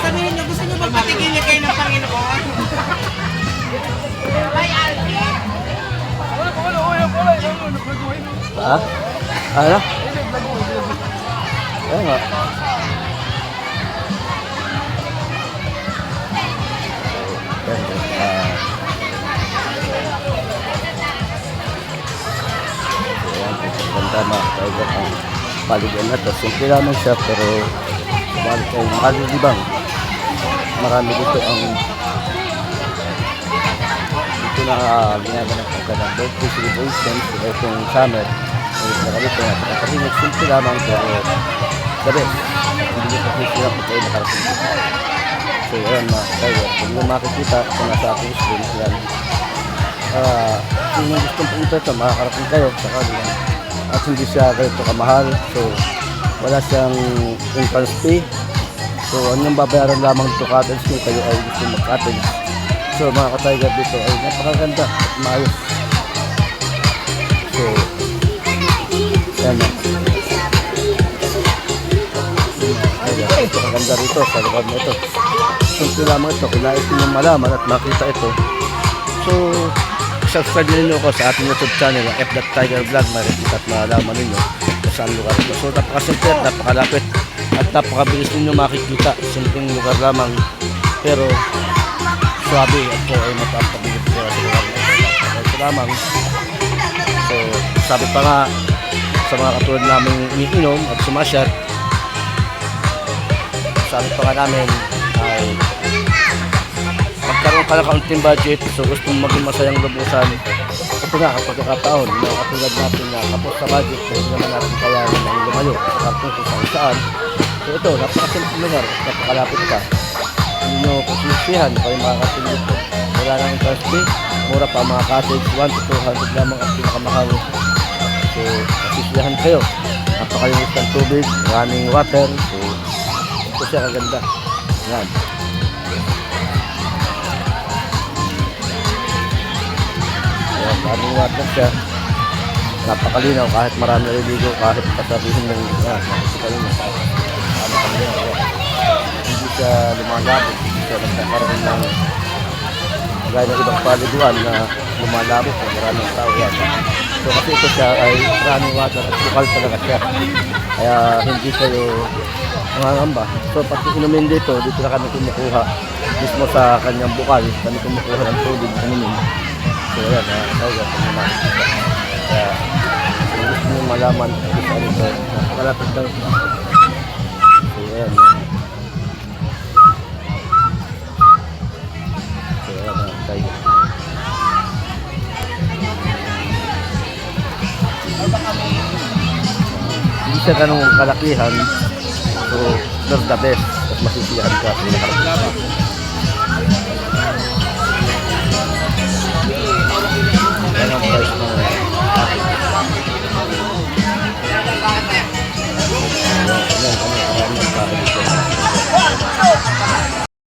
Sabihin niyo, gusto niyo ba patigilin kayo ng Panginoon? Ha? Ano? Ayun nga. Ganda na talaga ang paligyan na to. Simple naman siya pero balik ay malilibang. Marami dito ang dito na ginaganap ang kanang birthday celebration so itong summer ulit na kami ito napakarinig simple lamang pero gabi hindi nyo kasi sila pag kayo nakarating dito. So ayan mga tiger kung nyo makikita kung nasa aking screen yan kung nung gustong punta ito makakarating kayo saka at hindi siya kayo ito kamahal so wala siyang entrance fee so ano yung babayaran lamang ito cottage kung kayo ay gusto mag-cottage. So mga ka-tiger dito ay napakaganda at maayos. So yan na. Napakaganda rito sa lugar na ito. Simple lamang ito kung nais niyo malaman at makita ito. So subscribe niyo ako sa ating YouTube channel F.Tiger Vlog makikita at malaman ninyo kung saan lugar ito. So napakasimple at napakalapit at napakabilis ninyo makikita. Simpleng lugar lamang pero swabe at po ay mapapabilis ko sa lugar na ito lamang. So sabi pa nga sa mga katulad namin iniinom at sumasyat, sabi pa nga namin ay magkaroon ka ng kaunting budget so gusto mong maging masayang lubusan ito na kapag kakataon mga katulad natin na kapos sa budget pwede naman natin kayanin ng lumayo kung kung saan. So ito napakasimple lugar napakalapit ka. Hindi nyo pagsisihan kayo makakasin dito. Wala nang interest fee. Mura pa mga cottage. 1 to 200 lamang ang pinakamahal. So, pagsisihan kayo. Napakalinis ng tubig. Maraming water. So, ito siya kaganda. Yan. Yan. Maraming water siya. Napakalinaw. Kahit marami naliligo. Kahit kasabihin ng napakalinaw. Hindi siya lumalabot, hindi siya nagkakaroon ng gaya ng ibang paliguan na lumalabot o maraming tao yan. So kasi ito siya ay maraming water at bukal talaga siya. Kaya hindi kayo mangangamba. So pati inumin dito na kami kumukuha. Mismo sa kanyang bukal, kami kumukuha ng tubig inumin. So ayan, kaya kami makikita. Kaya gusto nyo malaman kung saan ito. Napakalapit lang. So ayan. Hindi siya ganong kalakihan so there's the best at masisiyahan ka sa nakarapit. Yan ang price